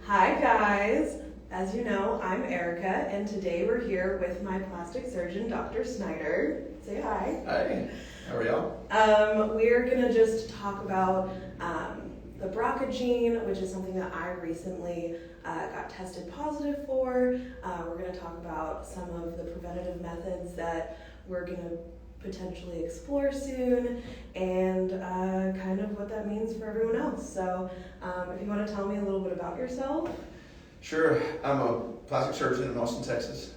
Hi guys! As you know, I'm Erica, and today we're here with my plastic surgeon, Dr. Snyder. Say hi. Hi, how are y'all? We're gonna just talk about the BRCA gene, which is something that I recently got tested positive for. We're gonna talk about some of the preventative methods that we're gonna potentially explore soon, and kind of what that means for everyone else. So if you want to tell me a little bit about yourself. Sure, I'm a plastic surgeon in Austin, Texas.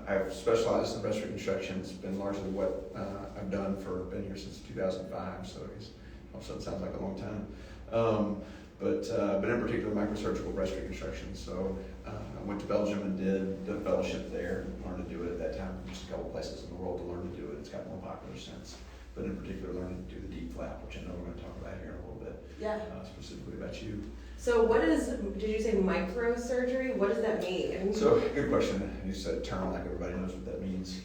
I've specialized in breast reconstruction. It's been largely what I've done been here since 2005, so it's also it sounds like a long time. But in particular, microsurgical breast reconstruction. So I went to Belgium and did a fellowship there, learned to do it at that time. Just a couple places in the world to learn to do it. It's got more popular since. But in particular, learning to do the DIEP flap, which I know we're going to talk about here in a little bit. Yeah. Specifically about you. So did you say microsurgery? What does that mean? So, good question. You said a term like everybody knows what that means.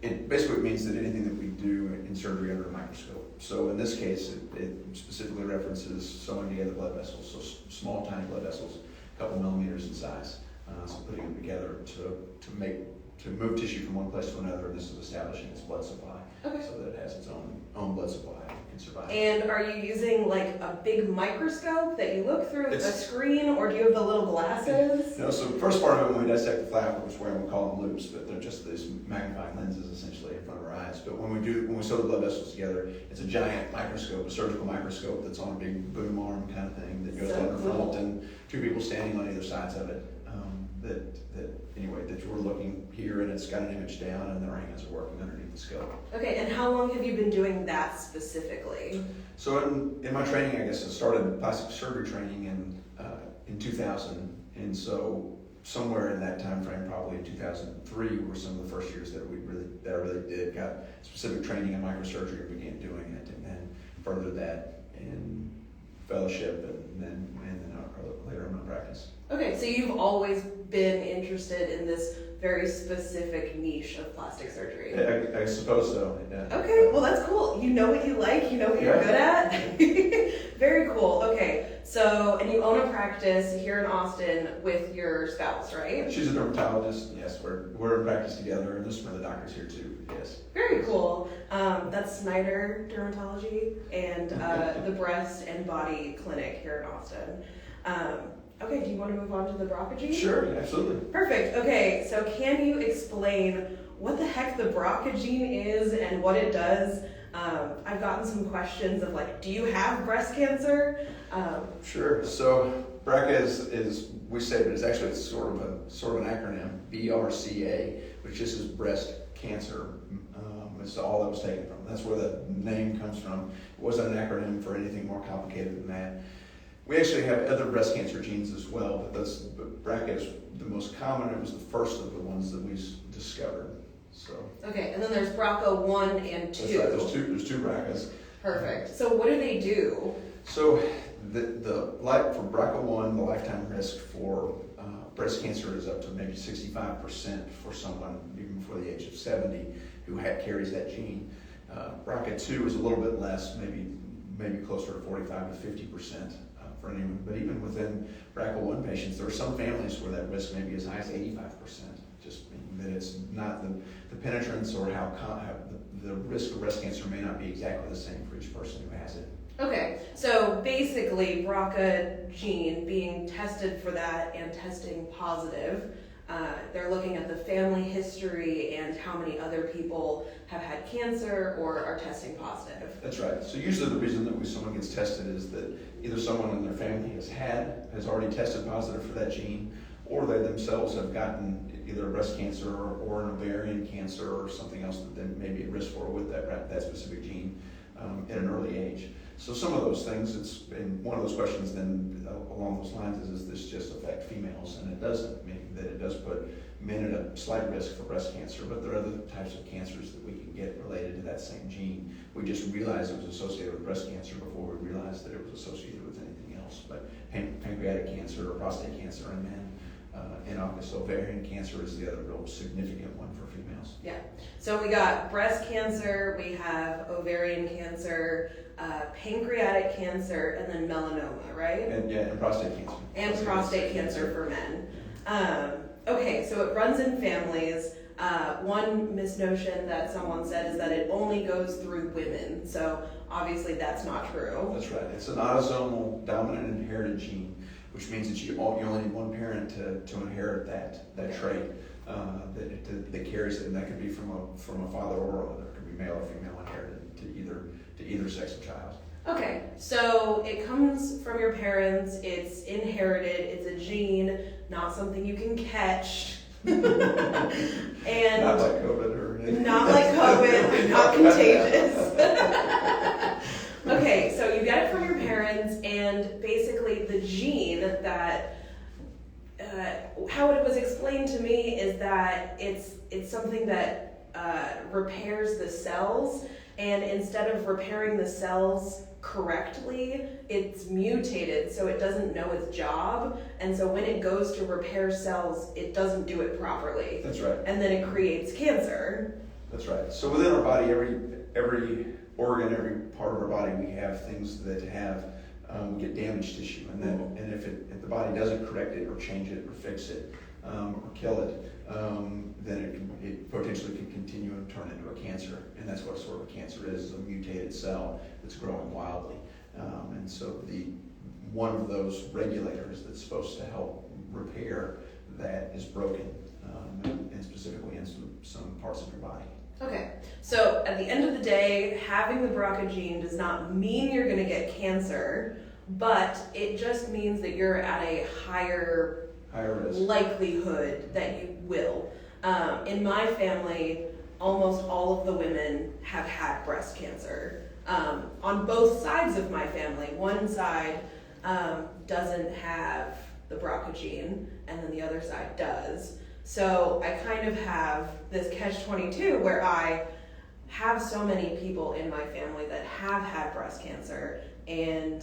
It basically means that anything that we do in surgery under a microscope. So in this case, it specifically references sewing together blood vessels, so small, tiny blood vessels, a couple millimeters in size. So putting them together to move tissue from one place to another. This is establishing its blood supply, Okay. so that it has its own blood supply and can survive. And are you using like a big microscope that you look through a It's- screen, or do you have the little glasses? No, so the first part of it, when we dissect the flap, which is where we call them loops, but they're just these magnifying lenses essentially in front of our eyes. But when we sew the blood vessels together, it's a giant microscope, a surgical microscope that's on a big boom arm kind of thing that goes So down the front, cool. and two people standing on either sides of it. That you're looking here, and it's got an image down, and the rhinos are working underneath the scope. Okay, and how long have you been doing that specifically? So in my training, I guess I started plastic surgery training in 2000, and so somewhere in that time frame, probably in 2003, were some of the first years that I really did got specific training in microsurgery and began doing it, and then furthered that in fellowship, and then later in my practice. Okay, so you've always been interested in this very specific niche of plastic surgery. I suppose so. Yeah. Okay, well that's cool. You know what you like, you know what you're good at. Very cool. Okay, so, and you own a practice here in Austin with your spouse, right? She's a dermatologist. Yes, we're in practice together, and there's some other doctors here too. Yes. Very cool. That's Snyder Dermatology and the Breast and Body Clinic here in Austin. Okay, do you want to move on to the BRCA gene? Sure, absolutely. Perfect. Okay, so can you explain what the heck the BRCA gene is and what it does? I've gotten some questions of like, do you have breast cancer? Sure. So BRCA is we say, but it's sort of an acronym, BRCA, which just is breast cancer. It's all that was taken from. That's where the name comes from. It wasn't an acronym for anything more complicated than that. We actually have other breast cancer genes as well, but BRCA is the most common. It was the first of the ones that we discovered. So. Okay, and then there's BRCA1 and 2. That's right. There's two BRCAs. Perfect. So what do they do? So for BRCA1, the lifetime risk for breast cancer is up to maybe 65% for someone even before the age of 70 who carries that gene. BRCA2 is a little bit less, maybe closer to 45 to 50%. For anyone, but even within BRCA1 patients, there are some families where that risk may be as high as 85%. Just meaning that it's not the penetrance or how the risk of breast cancer may not be exactly the same for each person who has it. Okay, so basically BRCA gene being tested for that and testing positive, they're looking at the family history and how many other people have had cancer or are testing positive. That's right. So usually the reason that someone gets tested is that either someone in their family has already tested positive for that gene, or they themselves have gotten either a breast cancer or an ovarian cancer or something else that they may be at risk for with that specific gene at an early age. So some of those things, and one of those questions then along those lines is, does this just affect females? And it doesn't, meaning that it does put men at a slight risk for breast cancer, but there are other types of cancers that we can get related to that same gene. We just realized it was associated with breast cancer before we realized that it was associated with anything else. But pancreatic cancer or prostate cancer in men in August. Ovarian cancer is the other real significant one for females. Yeah. So we got breast cancer, we have ovarian cancer, pancreatic cancer, and then melanoma, right? And prostate cancer. And prostate cancer for men. Okay, so it runs in families. One misnotion that someone said is that it only goes through women. So obviously that's not true. That's right. It's an autosomal dominant inherited gene, which means that you only need one parent to inherit that trait that carries it, and that could be from a father or a mother. It could be male or female inherited to either sex of child. Okay, so it comes from your parents. It's inherited. It's a gene, not something you can catch. And not like COVID or anything. Not like COVID, not contagious. Okay, so you get it from your parents, and basically the gene that, how it was explained to me is that it's something that repairs the cells, and instead of repairing the cells correctly, it's mutated, so it doesn't know its job, and so when it goes to repair cells, it doesn't do it properly. That's right. And then it creates cancer. That's right. So within our body, every organ, every part of our body, we have things that have get damaged tissue, and then if the body doesn't correct it or change it or fix it or kill it, then it potentially can continue and turn into a cancer, and that's what sort of a cancer is a mutated cell that's growing wildly. And so one of those regulators that's supposed to help repair that is broken, and specifically in some parts of your body. Okay, so at the end of the day, having the BRCA gene does not mean you're going to get cancer, but it just means that you're at a higher risk likelihood that you will. In my family, almost all of the women have had breast cancer. On both sides of my family, one side doesn't have the BRCA gene, and then the other side does. So I kind of have this catch-22 where I have so many people in my family that have had breast cancer, and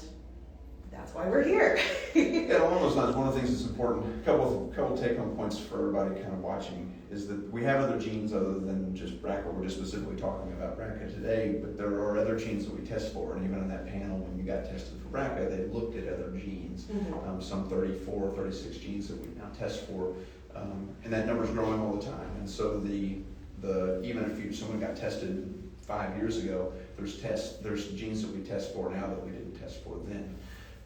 that's why we're here. Yeah, along those lines, one of the things that's important, a couple take-home points for everybody kind of watching, is that we have other genes other than just BRCA. We're just specifically talking about BRCA today, but there are other genes that we test for, and even on that panel, when you got tested for BRCA, they looked at other genes, some 34, 36 genes that we now test for, and that number's growing all the time. And so even if someone got tested 5 years ago, there's genes that we test for now that we didn't test for then.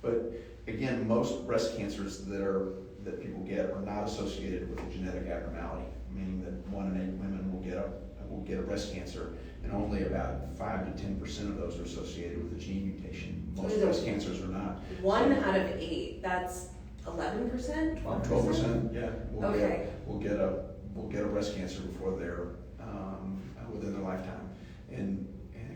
But again, most breast cancers that people get are not associated with a genetic abnormality, meaning that 1 in 8 women will get a breast cancer, and only about 5 to 10% of those are associated with a gene mutation. Most breast cancers are not. 1 out of 8. That's 11%? 12%. Yeah. We'll get a breast cancer before they're within their lifetime, and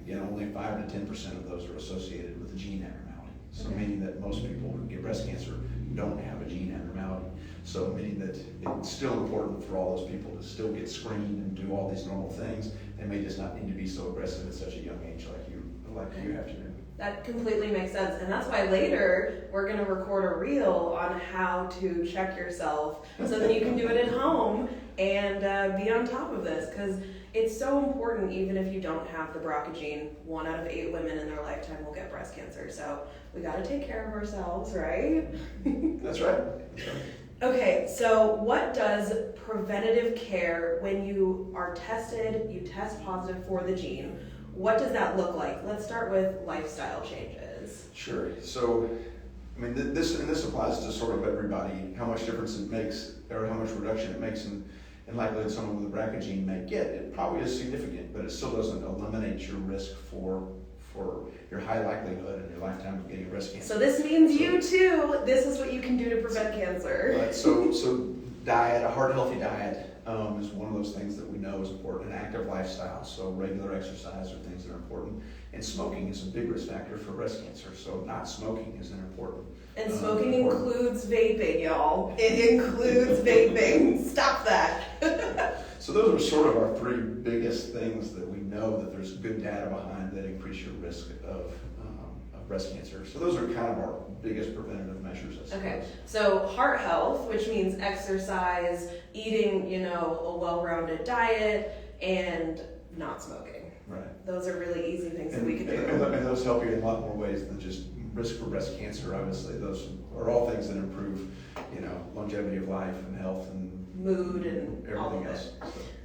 again, only 5 to 10% of those are associated with a gene abnormality. So meaning that most people who get breast cancer don't have a gene abnormality. So meaning that it's still important for all those people to still get screened and do all these normal things. They may just not need to be so aggressive at such a young age like you have to do. That completely makes sense. And that's why later we're going to record a reel on how to check yourself so that you can do it at home and be on top of this. Because it's so important, even if you don't have the BRCA gene. 1 out of 8 women in their lifetime will get breast cancer. So we got to take care of ourselves, right? That's right. Okay, so what does preventative care when you are tested, you test positive for the gene, what does that look like? Let's start with lifestyle changes. Sure. So, I mean, this applies to sort of everybody, how much difference it makes, or how much reduction it makes in likelihood someone with a BRCA gene may get. It probably is significant, but it still doesn't eliminate your risk for your high likelihood in your lifetime of getting breast cancer. So this means you too. This is what you can do to prevent cancer. Right. So diet, a heart healthy diet, is one of those things that we know is important. An active lifestyle, so regular exercise are things that are important. And smoking is a big risk factor for breast cancer, so not smoking is important. And smoking includes vaping, y'all. It includes vaping. Stop that. So those are sort of our 3 biggest things that we know that there's good data behind that increase your risk of breast cancer. So those are kind of our biggest preventative measures, I suppose. Okay, so heart health, which means exercise, eating, a well-rounded diet, and not smoking. Right. Those are really easy things that we can do. And those help you in a lot more ways than just risk for breast cancer. Obviously, those are all things that improve, longevity of life and health and Mood and all everything of else. it.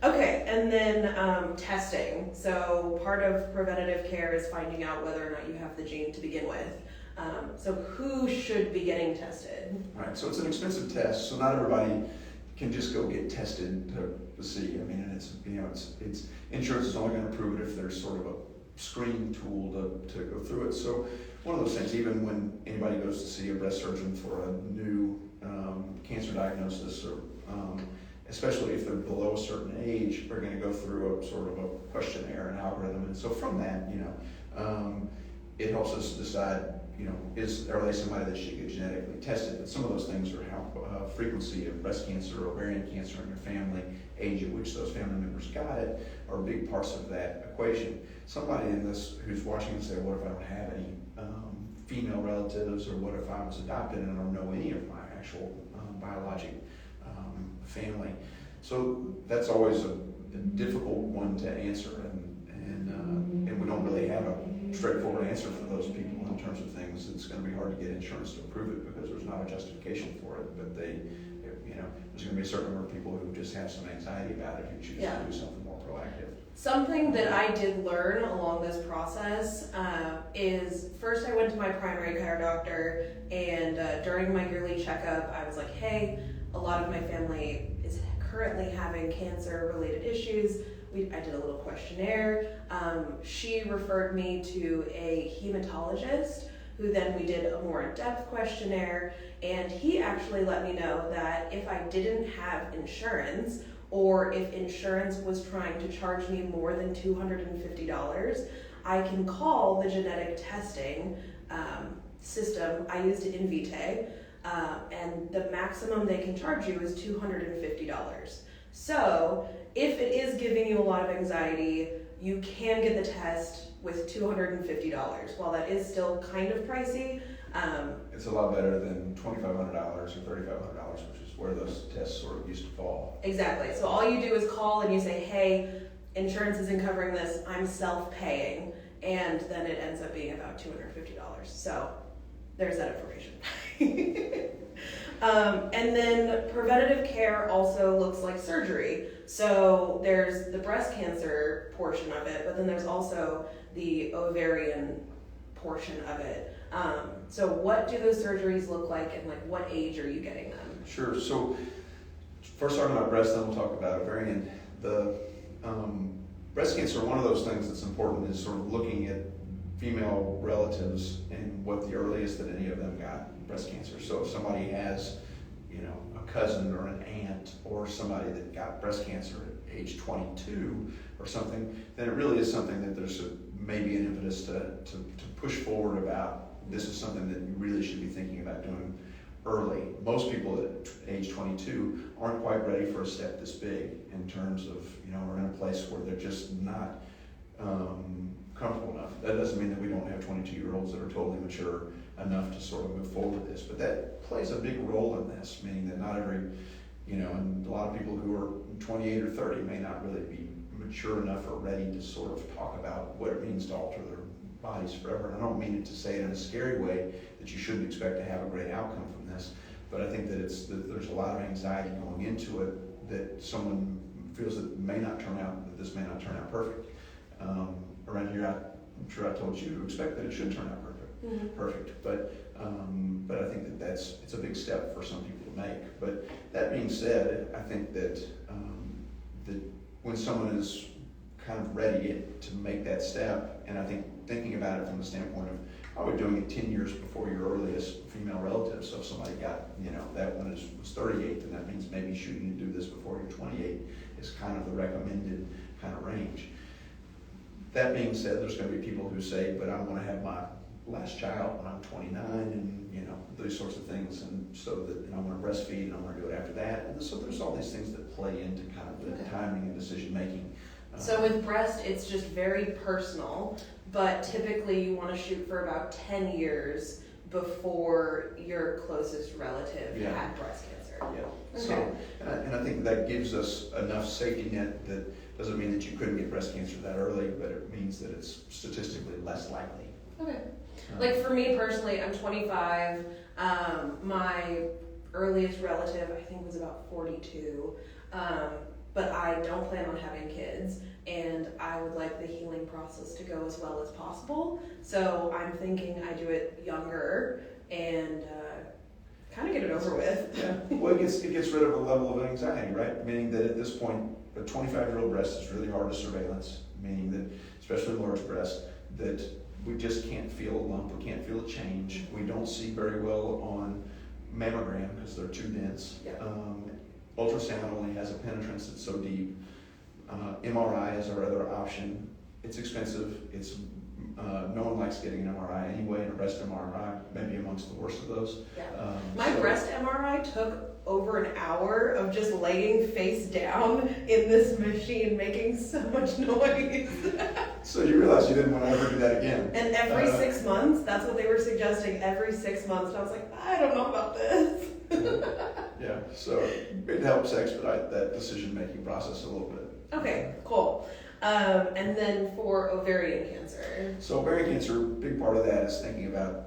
So. Okay, and then testing. So part of preventative care is finding out whether or not you have the gene to begin with. So who should be getting tested? Right, so it's an expensive test, so not everybody can just go get tested to see. I mean, and it's insurance is only going to approve it if there's sort of a screening tool to go through it. So one of those things, even when anybody goes to see a breast surgeon for a new cancer diagnosis, or especially if they're below a certain age, we're going to go through a sort of a questionnaire and algorithm. And so from that, it helps us decide, are they somebody that should get genetically tested? But some of those things are how frequency of breast cancer, ovarian cancer in your family, age at which those family members got it, are big parts of that equation. Somebody in this who's watching and say, what if I don't have any female relatives, or what if I was adopted and I don't know any of my actual biologic family? So that's always a difficult one to answer, and we don't really have a straightforward answer for those people in terms of things. It's going to be hard to get insurance to approve it because there's not a justification for it. But there's going to be a certain number of people who just have some anxiety about it, who choose to do something more proactive. Something that I did learn along this process is first I went to my primary care doctor, and during my yearly checkup, I was like, hey, a lot of my family is currently having cancer-related issues. I did a little questionnaire. She referred me to a hematologist, who then we did a more in-depth questionnaire, and he actually let me know that if I didn't have insurance, or if insurance was trying to charge me more than $250, I can call the genetic testing system. I used Invitae, and the maximum they can charge you is $250. So if it is giving you a lot of anxiety, you can get the test with $250. While that is still kind of pricey, it's a lot better than $2,500 or $3,500, which is where those tests sort of used to fall. Exactly. So all you do is call and you say, hey, insurance isn't covering this, I'm self-paying, and then it ends up being about $250. So there's that information. And then preventative care also looks like surgery. So there's the breast cancer portion of it, but then there's also the ovarian portion of it. So what do those surgeries look like, and like what age are you getting them? Sure. So first talking about breast, then we'll talk about ovarian. The breast cancer, one of those things that's important is sort of looking at female relatives and what the earliest that any of them got breast cancer. So if somebody has, a cousin or an aunt or somebody that got breast cancer at age 22 or something, then it really is something that there's maybe an impetus to push forward about. This is something that you really should be thinking about doing early. Most people at age 22 aren't quite ready for a step this big in terms of, are in a place where they're just not comfortable enough. That doesn't mean that we don't have 22-year-olds that are totally mature enough to sort of move forward with this, but that plays a big role in this, meaning that not every, and a lot of people who are 28 or 30 may not really be mature enough or ready to sort of talk about what it means to alter their bodies forever. And I don't mean it to say it in a scary way that you shouldn't expect to have a great outcome from this, but I think that there's a lot of anxiety going into it, that someone feels that this may not turn out perfect. Around here, I'm sure I told you to expect that it should turn out perfect. But I think that it's a big step for some people to make. But that being said, I think that when someone is kind of ready to make that step, and I think thinking about it from the standpoint of probably doing it 10 years before your earliest female relative. So if somebody got, that one was 38, then that means maybe shooting to do this before you're 28 is kind of the recommended kind of range. That being said, there's going to be people who say, but I want to have my last child when I'm 29, and these sorts of things, and so that I want to breastfeed and I want to do it after that. And so there's all these things that play into kind of the timing and decision making. So with breast, it's just very personal, but typically you want to shoot for about 10 years before your closest relative Yeah. had breast cancer. Yeah. Okay. So, and I think that gives us enough safety net that doesn't mean that you couldn't get breast cancer that early, but it means that it's statistically less likely. Okay. Like for me personally, I'm 25. My earliest relative, I think, was about 42. But I don't plan on having kids, and I would like the healing process to go as well as possible. So I'm thinking I do it younger and kind of get it over with. Yeah. Well, it gets rid of a level of anxiety, right? Meaning that at this point, a 25-year-old breast is really hard to surveillance. Meaning that, especially large breasts, that we just can't feel a lump, we can't feel a change. We don't see very well on mammogram because they're too dense. Yeah. Ultrasound only has a penetrance that's so deep. MRI is our other option. It's expensive. It's no one likes getting an MRI anyway, and a breast MRI may be amongst the worst of those. Yeah. My breast MRI took over an hour of just laying face down in this machine, making so much noise. So you realize you didn't want to ever do that again. And every 6 months, that's what they were suggesting, every 6 months. And I was like, I don't know about this. Yeah, so it helps expedite that decision-making process a little bit. Okay, cool. And then for ovarian cancer. So ovarian cancer, a big part of that is thinking about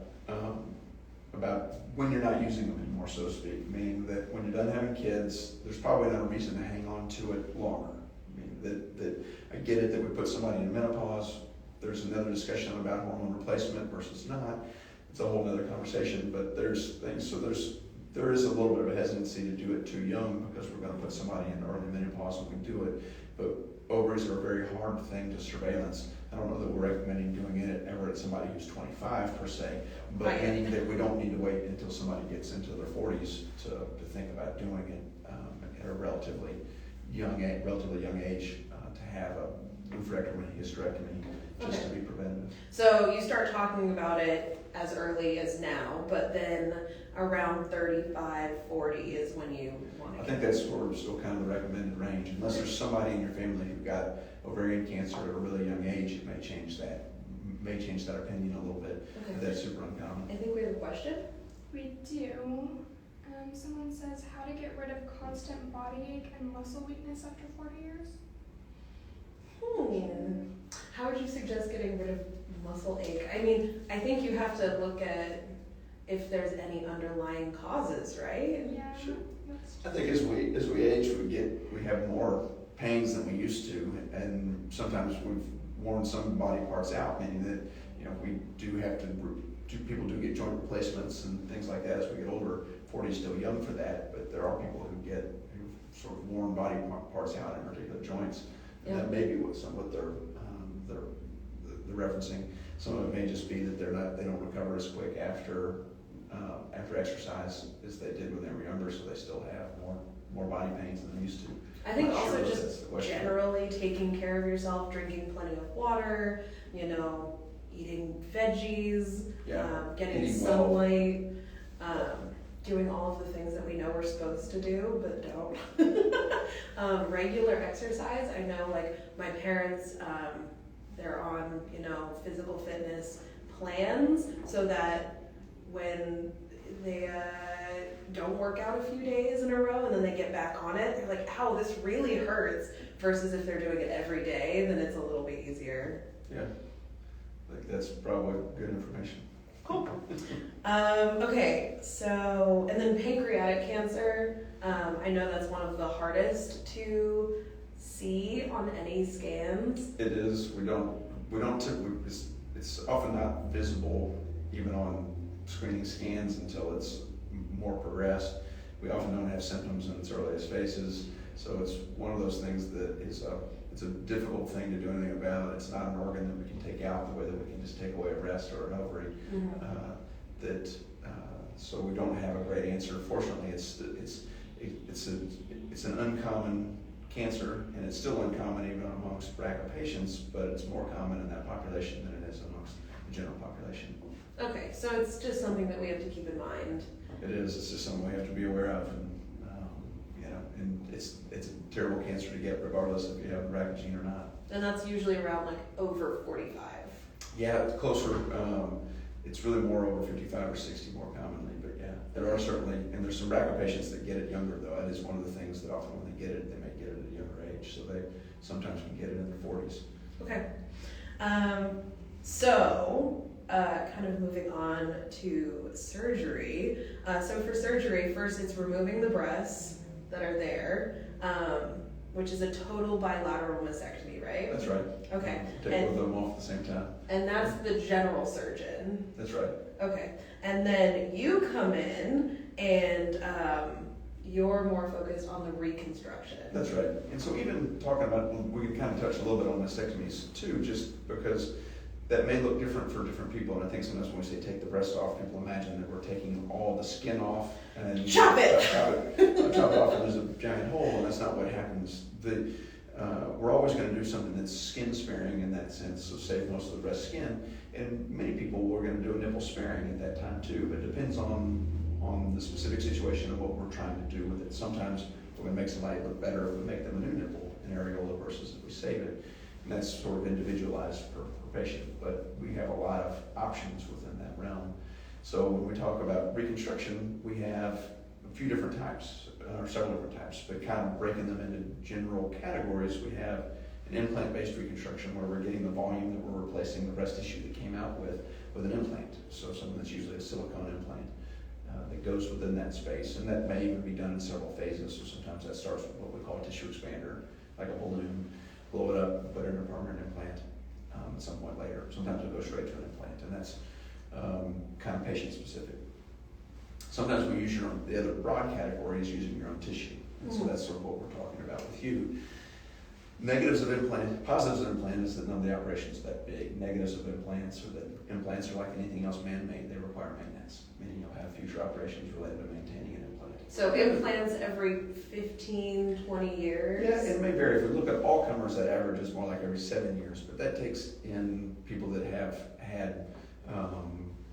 when you're not using them anymore, so to speak. Meaning that when you're done having kids, there's probably not a reason to hang on to it longer. I mean, that I get it that we put somebody in menopause. There's another discussion about hormone replacement versus not. It's a whole other conversation, but there's things. So there is a little bit of a hesitancy to do it too young because we're going to put somebody in early menopause when we do it. But ovaries are a very hard thing to surveillance. I don't know that we're recommending doing it ever at somebody who's 25 per se, but Right. meaning that we don't need to wait until somebody gets into their 40s to think about doing it at a relatively young age to have a oophorectomy, hysterectomy, just to be preventative. So you start talking about it as early as now, but then around 35, 40 is when you want to I think that's sort of still kind of the recommended range. Unless there's somebody in your family who got ovarian cancer at a really young age, it may change that opinion a little bit. Okay. But that's super uncommon. I think we have a question. We do. Someone says how to get rid of constant body ache and muscle weakness after 40 years. How would you suggest getting rid of muscle ache? I mean, I think you have to look at if there's any underlying causes, right? Yeah. Sure. That's I think as we age, we have more pains than we used to, and sometimes we've worn some body parts out, meaning that we do have to. People do get joint replacements and things like that as we get older. 40 is still young for that, but there are people who've sort of worn body parts out in particular joints. And that may be what they're referencing. Some of it may just be that they don't recover as quick after exercise as they did when they were younger, so they still have more body pains than they used to. I think Not also sure just that's the question. generally taking care of yourself, drinking plenty of water, eating veggies, getting Eating well. sunlight, doing all of the things that we know we're supposed to do but don't. Regular exercise. I know, like, my parents, they're on, physical fitness plans so that when they don't work out a few days in a row and then they get back on it, they're like, ow, this really hurts, versus if they're doing it every day, then it's a little bit easier. Yeah, I think that's probably good information. Cool. Okay, so, and then pancreatic cancer, I know that's one of the hardest to see on any scans. It is. We don't typically. It's often not visible even on screening scans until it's more progressed. We often don't have symptoms in its earliest phases, so it's one of those things that it's a difficult thing to do anything about. It's not an organ that we can take out the way that we can just take away a breast or an ovary. So we don't have a great answer. Fortunately, it's an uncommon cancer, and it's still uncommon even amongst BRCA patients, but it's more common in that population than it is amongst the general population. Okay, so it's just something that we have to keep in mind. It is. It's just something we have to be aware of, and and it's a terrible cancer to get, regardless if you have a BRCA gene or not. And that's usually around like over 45. Yeah, it's closer. It's really more over 55 or 60 more commonly, but yeah, there are certainly, and there's some BRCA patients that get it younger though. That is one of the things that often when they get it, they may get it at a younger age, so they sometimes can get it in their 40s. Okay. So, kind of moving on to surgery. So for surgery, first it's removing the breasts that are there, which is a total bilateral mastectomy, right? That's right. Okay. Take both of them off at the same time. And that's the general surgeon. That's right. Okay. And then you come in and you're more focused on the reconstruction. That's right. And so even talking about, we can kind of touch a little bit on mastectomies too, just because that may look different for different people. And I think sometimes when we say take the breast off, people imagine that we're taking all the skin off and then chop it! Chop it off and there's a giant hole, and that's not what happens. We're always going to do something that's skin sparing in that sense, so save most of the breast skin. And many people we're going to do a nipple sparing at that time too, but it depends on the specific situation and what we're trying to do with it. Sometimes we're going to make somebody look better if we make them a new nipple, an areola, versus if we save it. And that's sort of individualized per patient, but we have a lot of options within that realm. So when we talk about reconstruction, we have a few different types, or several different types, but kind of breaking them into general categories. We have an implant-based reconstruction where we're getting the volume that we're replacing the breast tissue that came out with an implant. So something that's usually a silicone implant that goes within that space, and that may even be done in several phases. So sometimes that starts with what we call a tissue expander, like a balloon, blow it up, put it in a permanent implant at some point later. Sometimes it goes straight to an implant, and that's kind of patient specific. Sometimes we use the other broad category is using your own tissue. And so that's sort of what we're talking about with you. Negatives of implant, positives of implant is that none of the operations are that big. Negatives of implants are that implants are like anything else man-made. They require maintenance, meaning you'll have future operations related to maintaining an implant. So implants every 15, 20 years? Yeah, it may vary. If we look at all comers, that average is more like every 7 years, but that takes in people that have had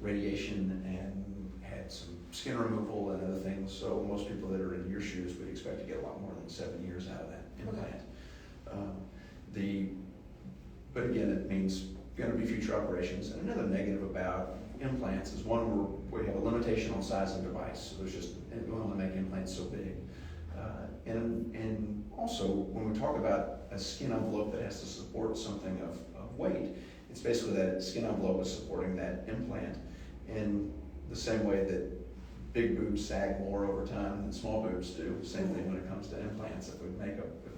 radiation and had some skin removal and other things. So most people that are in your shoes would expect to get a lot more than 7 years out of that implant. Okay. But again, it means going to be future operations. And another negative about implants is one where we have a limitation on size of device. So there's just, we only make implants so big. And also, when we talk about a skin envelope that has to support something of weight, it's basically that skin envelope is supporting that implant in the same way that big boobs sag more over time than small boobs do. Same thing when it comes to implants. If we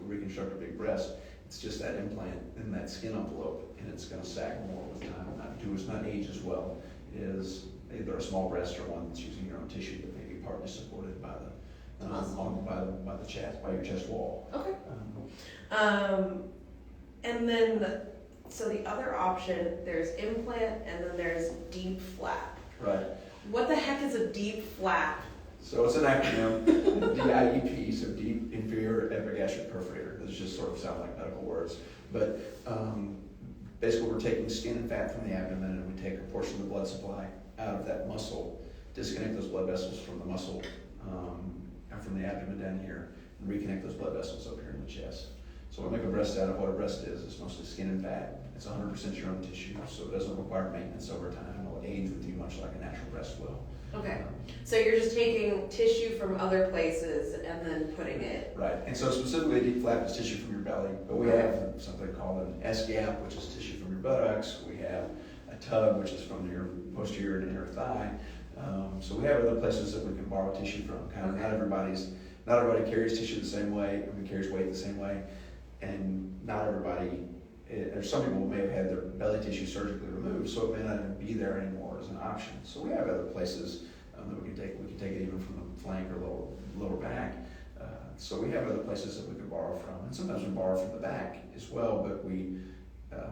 reconstruct a big breast, it's just that implant in that skin envelope, and it's going to sag more with time. It's not age as well. It is either a small breast or one that's using your own tissue that may be partly supported by by the chest, by your chest wall. Okay. And then, so the other option, there's implant, and then there's DIEP flap. Right. What the heck is a DIEP flap? So it's an acronym, DIEP, so deep inferior epigastric perforator. Those just sort of sound like medical words. But basically we're taking skin and fat from the abdomen, and we take a portion of the blood supply out of that muscle, disconnect those blood vessels from the muscle and from the abdomen down here, and reconnect those blood vessels up here in the chest. So we make a breast out of what a breast is. It's mostly skin and fat. It's 100% your own tissue, so it doesn't require maintenance over time. It'll age with you much like a natural breast will. Okay. So you're just taking tissue from other places and then putting it. Right. And so specifically a DIEP flap is tissue from your belly, but we have something called an S-gap, which is tissue from your buttocks. We have a tub, which is from your posterior and inner thigh. So we have other places that we can borrow tissue from. Kind of not everybody carries tissue the same way, and carries weight the same way, and not everybody. There's some people who may have had their belly tissue surgically removed, so it may not even be there anymore as an option. So we have other places that we can take. We can take it even from the flank or lower back. So we have other places that we can borrow from, and sometimes we borrow from the back as well. But we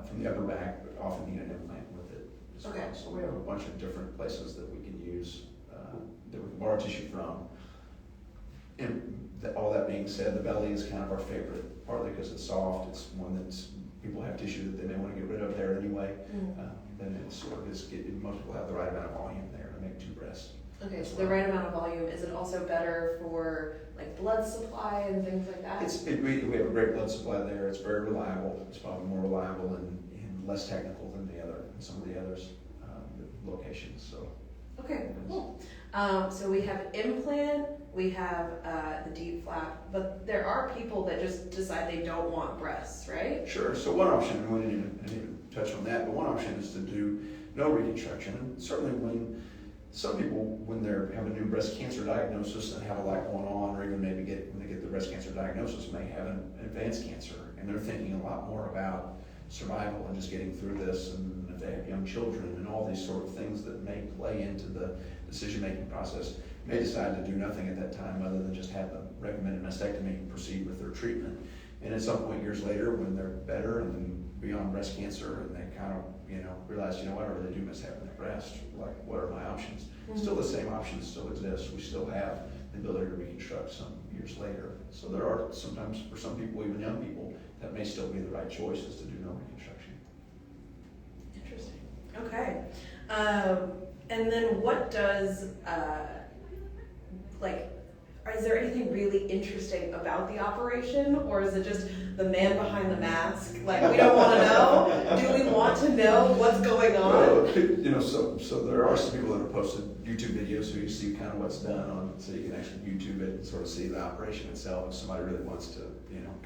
from the upper back, but often need an implant with it as well. So we have a bunch of different places that we can use that we can borrow tissue from. And all that being said, the belly is kind of our favorite, partly because it's soft. It's one that's people have tissue that they may want to get rid of there anyway. Then it's sort of most people have the right amount of volume there to make two breasts. Okay, so the right amount of volume. Is it also better for like blood supply and things like that? We have a great blood supply there. It's very reliable. It's probably more reliable and less technical than some of the others. locations, so. Okay, cool. So we have implant, we have the DIEP flap, but there are people that just decide they don't want breasts, right? Sure, so one option, and we didn't even touch on that, but one option is to do no reconstruction. And certainly when some people, when they have a new breast cancer diagnosis and have a lot going on, or even maybe when they get the breast cancer diagnosis, may have an advanced cancer, and they're thinking a lot more about survival and just getting through this, and if they have young children and all these sort of things that may play into the decision-making process, may decide to do nothing at that time other than just have the recommended mastectomy and proceed with their treatment. And at some point years later, when they're better and beyond breast cancer, and they kind of, realize, what, I really do miss having that breast, like, what are my options? Mm-hmm. Still the same options still exist. We still have the ability to reconstruct some years later. So there are sometimes, for some people, even young people, that may still be the right choice, is to do no reconstruction. Interesting. Okay. And then what does, is there anything really interesting about the operation, or is it just the man behind the mask? Like, we don't want to know? Do we want to know what's going on? Well, so there are some people that have posted YouTube videos so you see kind of what's done on, so you can actually YouTube it and sort of see the operation itself if somebody really wants to,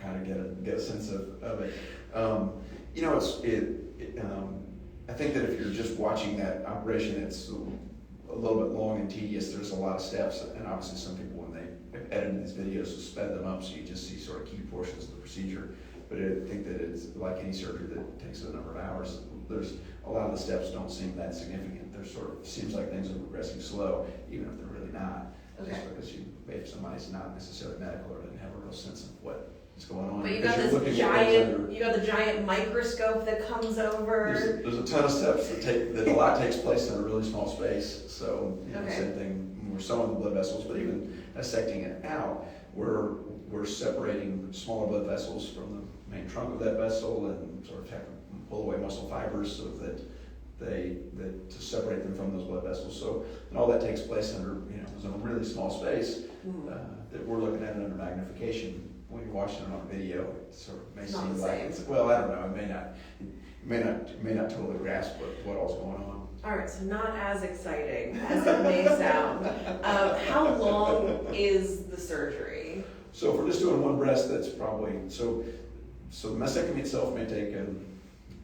kind of get a sense of it. I think that if you're just watching that operation, it's a little bit long and tedious. There's a lot of steps, and obviously some people, when they have edited these videos, have sped them up so you just see sort of key portions of the procedure. But I think that it's like any surgery that takes a number of hours. There's a lot of the steps don't seem that significant. They're sort of, seems like things are progressing slow, even if they're really not. Okay. Just because if somebody's not necessarily medical or doesn't have a real sense of what is going on. But you Because got you're this looking at things that are- you got the giant microscope that comes over. There's a ton of steps that a lot takes place in a really small space. So Okay. same thing, we're sewing the blood vessels, but even dissecting it out, we're separating smaller blood vessels from the main trunk of that vessel, and sort of have to pull away muscle fibers so that to separate them from those blood vessels. So, and all that takes place under, in a really small space that we're looking at it under magnification. When you're watching it on video, it sort of may It's not seem the like same. it's, well, I don't know, it may not totally grasp what all's going on. All right, so not as exciting as it may sound. How long is the surgery? So if we're just doing one breast, that's probably, so the mastectomy itself may take an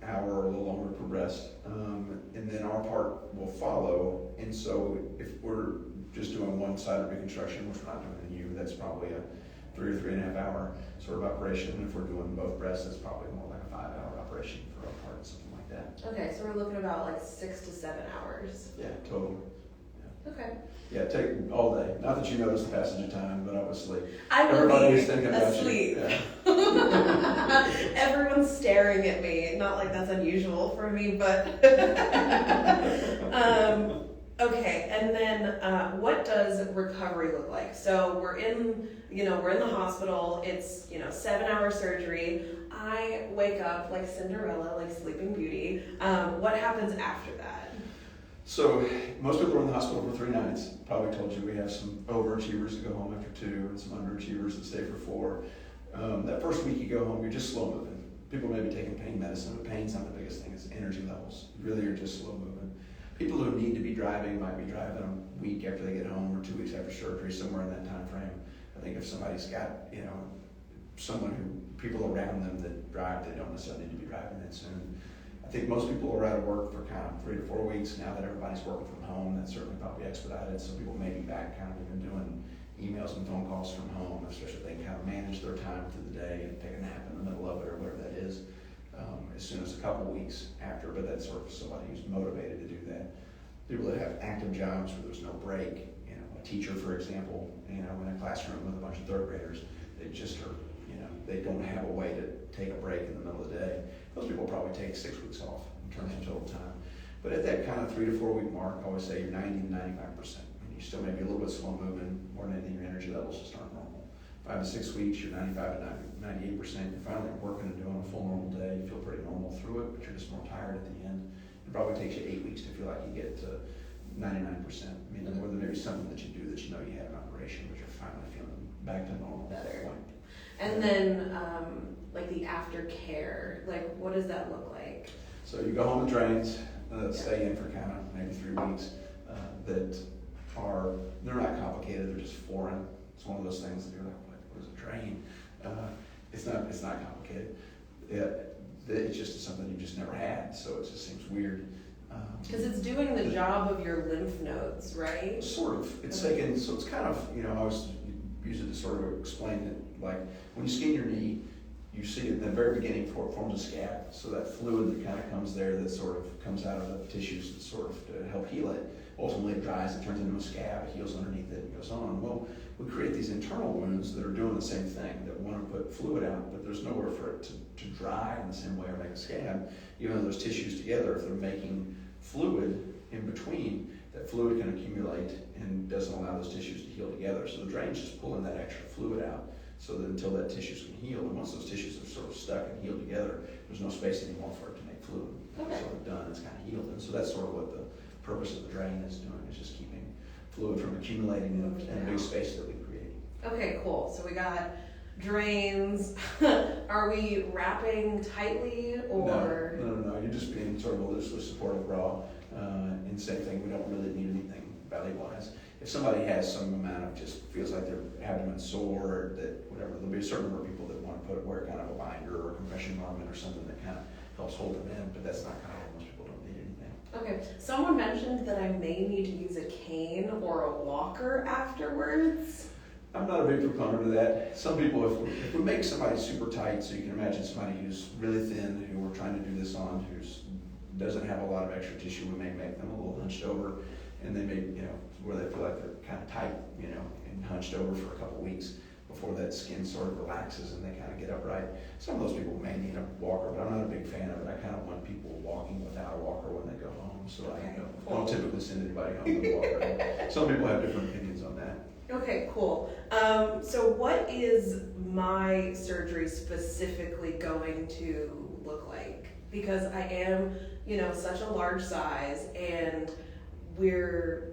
hour or a little longer per breast, and then our part will follow. And so if we're just doing one side of reconstruction, which we're not doing in you, that's probably a 3 or 3.5 hour sort of operation. And if we're doing both breasts, it's probably more like a 5-hour operation for our part, something like that. Okay, so we're looking about like 6 to 7 hours. Yeah, total. Okay. Yeah, take all day. Not that you notice the passage of time, but obviously I will everybody be is thinking about asleep. you. Yeah. Everyone's staring at me. Not like that's unusual for me, but okay. And then what does recovery look like? So we're in the hospital. It's 7-hour surgery. I wake up like Cinderella, like Sleeping Beauty. What happens after that? So most people are in the hospital for 3 nights. Probably told you we have some overachievers that go home after 2 and some underachievers that stay for 4. That first week you go home, you're just slow moving. People may be taking pain medicine, but pain's not the biggest thing. It's energy levels. Really, you're just slow moving. People who need to be driving might be driving a week after they get home or 2 weeks after surgery, somewhere in that time frame. I think if somebody's got, people around them that drive, they don't necessarily need to be driving that soon. I think most people are out of work for kind of 3 to 4 weeks. Now that everybody's working from home, that's certainly probably expedited. So people may be back kind of even doing emails and phone calls from home, especially if they can kind of manage their time through the day and take a nap in the middle of it or whatever that is, as soon as a couple of weeks after. But that's sort of somebody who's motivated to do that. People that have active jobs where there's no break, a teacher, for example, in a classroom with a bunch of 3rd graders, they just are, they don't have a way to take a break in the middle of the day. Those people probably take 6 weeks off in terms of total time. But at that kind of 3 to 4 week mark, I always say you're 90 to 95%. You still may be a little bit slow moving, more than anything, your energy levels just aren't normal. 5 to 6 weeks, you're 95 to 98%. You're finally working and doing a full normal day. You feel pretty normal through it, but you're just more tired at the end. It probably takes you 8 weeks to feel like you get to 99%. I mean, more than maybe something that you do that you know you had an operation, but you're finally feeling back to normal. Better. And then, like the aftercare, like what does that look like? So you go home and drains. stay in for kind of maybe 3 weeks, they're not complicated, they're just foreign. It's one of those things that you're like, what is a drain? It's not complicated. It's just something you've just never had, so it just seems weird. Because it's doing the job of your lymph nodes, right? Sort of. It's taken, so it's kind of, I always use it to sort of explain it, like when you skin your knee, you see it in the very beginning before it forms a scab. So that fluid that kind of comes there, that sort of comes out of the tissues that sort of to help heal it. Ultimately it dries, it turns into a scab, it heals underneath it, and goes on. Well, we create these internal wounds that are doing the same thing, that want to put fluid out, but there's nowhere for it to dry in the same way or make a scab. Even though those tissues together, if they're making fluid in between, that fluid can accumulate and doesn't allow those tissues to heal together. So the drain's just pulling that extra fluid out so that until that tissues can heal, and once those tissues are sort of stuck and healed together, there's no space anymore for it to make fluid. Okay. It's sort of done, it's kind of healed. And so that's sort of what the purpose of the drain is doing, is just keeping fluid from accumulating in a big space that we create. Okay, cool. So we got drains. Are we wrapping tightly or? No. You're just being sort of a loosely supportive bra. And same thing, we don't really need anything belly-wise. If somebody has some amount of just feels like their abdomen sore, or that whatever, there'll be a certain number of people that want to wear kind of a binder or a compression garment or something that kind of helps hold them in, but that's not kind of what most people don't need anything. Okay, someone mentioned that I may need to use a cane or a walker afterwards. I'm not a big proponent of that. Some people, if we make somebody super tight, so you can imagine somebody who's really thin, who we're trying to do this on, who doesn't have a lot of extra tissue, we may make them a little hunched over, and they may, where they feel like they're kind of tight, and hunched over for a couple weeks before that skin sort of relaxes and they kind of get upright. Some of those people may need a walker, but I'm not a big fan of it. I kind of want people walking without a walker when they go home, so I don't typically send anybody home with a walker. Some people have different opinions on that. Okay, cool. So what is my surgery specifically going to look like? Because I am, such a large size, and we're,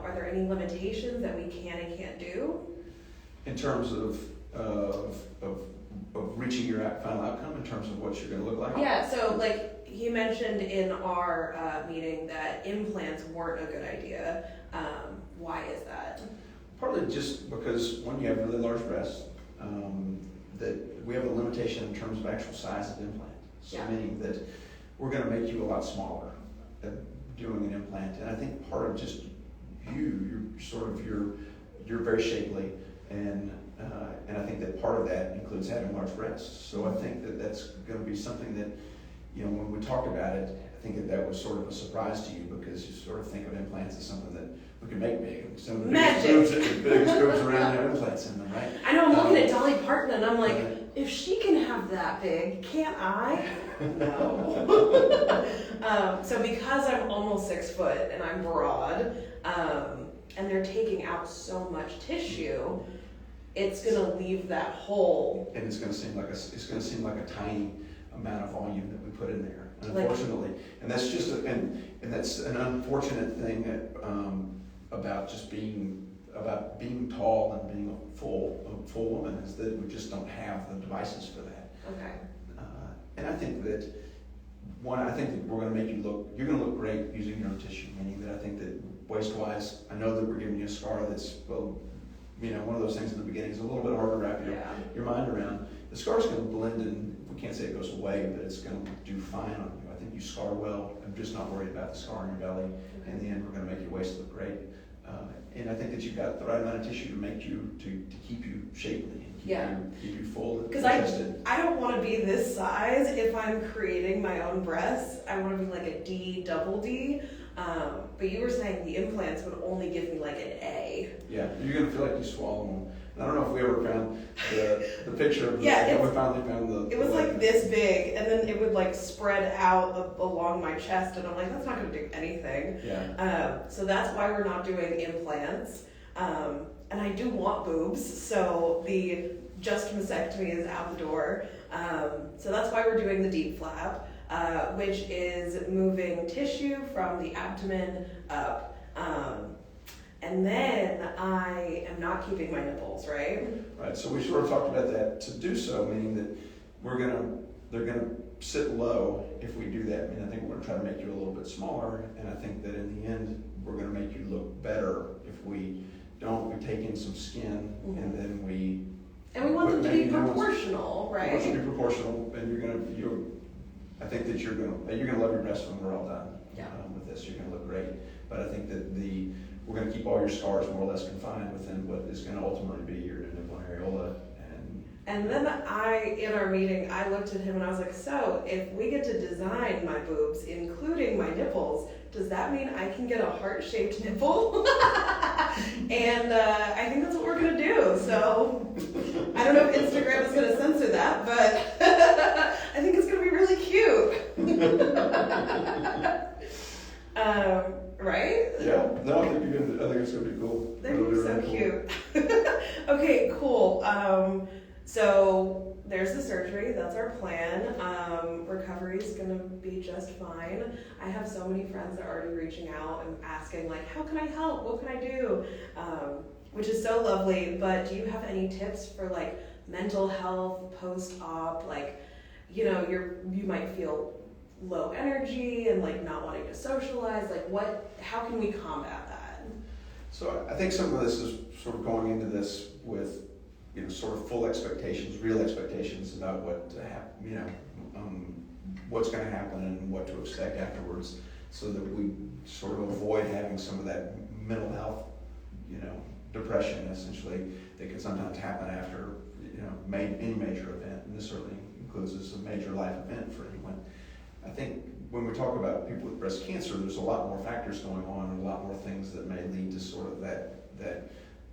are there any limitations that we can and can't do? In terms of reaching your final outcome, in terms of what you're going to look like? Yeah, so like he mentioned in our meeting that implants weren't a good idea. Why is that? Partly just because, one, you have really large breasts, that we have a limitation in terms of actual size of implant. So meaning that we're going to make you a lot smaller doing an implant. And I think part of just you're very shapely, and I think that part of that includes having large breasts. So I think that that's going to be something that, when we talk about it, I think that was sort of a surprise to you, because you sort of think of implants as something that we can make big. Some of the biggest boobs around have implants in them, right? I know, I'm looking at Dolly Parton and I'm like, if she can have that big, can't I? No. So because I'm almost 6 foot and I'm broad, and they're taking out so much tissue, it's gonna leave that hole. And it's gonna seem like a tiny amount of volume that we put in there. And unfortunately, and that's just and that's an unfortunate thing that, about being tall and being a full woman, is that we just don't have the devices for that. Okay. And I think that we're going to make you look. You're going to look great using your own tissue. Meaning that I think that waist-wise, I know that we're giving you a scar that's one of those things in the beginning is a little bit hard to wrap your mind around. The scar's going to blend in. We can't say it goes away, but it's going to do fine on you. I think you scar well. I'm just not worried about the scar on your belly. Okay. In the end, we're going to make your waist look great. And I think that you've got the right amount of tissue to make you, to keep you shapely and keep you full. Because I don't want to be this size if I'm creating my own breasts. I want to be like a D, double D. But you were saying the implants would only give me like an A. Yeah, you're going to feel like you swallow them. I don't know if we ever found the picture of we finally found it was like this big, and then it would like spread out along my chest, and I'm like, that's not going to do anything. Yeah. So that's why we're not doing implants. And I do want boobs, so the just mastectomy is out the door. So that's why we're doing the deep flap, which is moving tissue from the abdomen up. And then I am not keeping my nipples, right? Right, so we sort of talked about that. To do so, meaning that they're gonna sit low if we do that. I mean, I think we're gonna try to make you a little bit smaller, and I think that in the end, we're gonna make you look better if we don't. We take in some skin, and then we. And we want them to be maybe no one's- proportional, right? It should be proportional, and I think that you're gonna love your breasts when we're all done. Yeah. With this, you're gonna look great. But I think that we're gonna keep all your scars more or less confined within what is gonna ultimately be your nipple and areola. And then in our meeting, I looked at him and I was like, so if we get to design my boobs, including my nipples, does that mean I can get a heart-shaped nipple? And I think that's what we're gonna do. So I don't know if Instagram is gonna censor that, but I think it's gonna be really cute. Right? Yeah, no, I think it's gonna be cool. They're so cute. Okay, cool. So there's the surgery. That's our plan. Recovery is gonna be just fine. I have so many friends that are already reaching out and asking, like, how can I help? What can I do? Which is so lovely. But do you have any tips for like mental health post-op? Like, you might feel low energy and like not wanting to socialize. Like, how can we combat that? So I think some of this is sort of going into this with sort of full expectations, real expectations about what's going to happen and what to expect afterwards, so that we sort of avoid having some of that mental health, depression essentially that can sometimes happen after any major event, and this certainly includes as a major life event for anyone. I think when we talk about people with breast cancer, there's a lot more factors going on and a lot more things that may lead to sort of that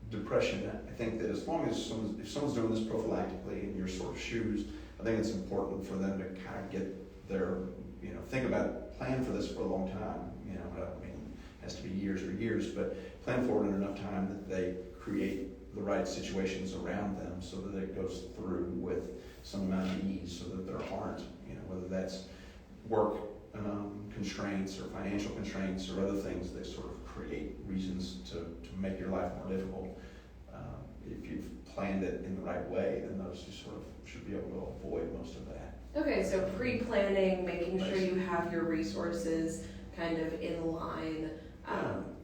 depression. I think that as long as if someone's doing this prophylactically in your sort of shoes, I think it's important for them to kind of get their, think about, plan for this for a long time. I mean, it has to be years or years, but plan for it in enough time that they create the right situations around them so that it goes through with some amount of ease, so that there aren't, whether that's work constraints or financial constraints or other things that sort of create reasons to make your life more difficult. If you've planned it in the right way, then those you sort of should be able to avoid most of that. Okay, so pre-planning, making sure you have your resources kind of in line,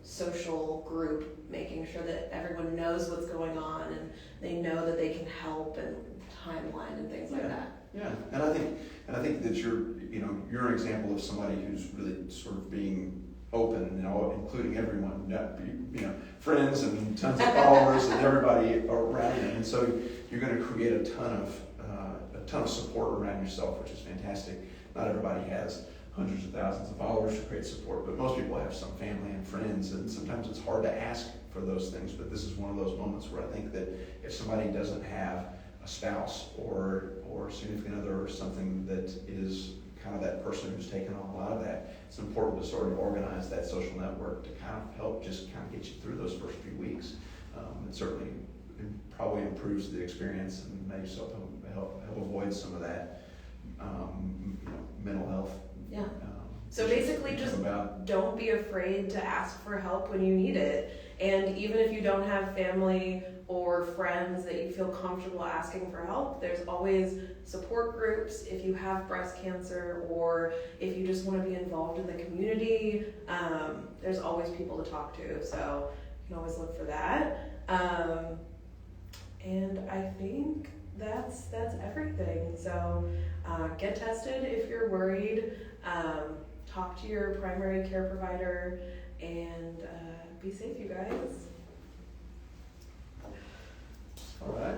social group, making sure that everyone knows what's going on and they know that they can help, and timeline and things like that. Yeah, and I think that you're an example of somebody who's really sort of being open, including everyone, friends and tons of followers and everybody around you, and so you're going to create a ton of support around yourself, which is fantastic. Not everybody has hundreds of thousands of followers to create support, but most people have some family and friends, and sometimes it's hard to ask for those things, but this is one of those moments where I think that if somebody doesn't have a spouse or significant other or something that is kind of that person who's taken on a lot of that, it's important to sort of organize that social network to kind of help just kind of get you through those first few weeks. It certainly probably improves the experience and may help avoid some of that mental health. Yeah. So basically just don't be afraid to ask for help when you need it. And even if you don't have family or friends that you feel comfortable asking for help, there's always support groups if you have breast cancer, or if you just want to be involved in the community. There's always people to talk to, so you can always look for that. And I think that's everything. So get tested if you're worried. Talk to your primary care provider, and be safe, you guys. All right.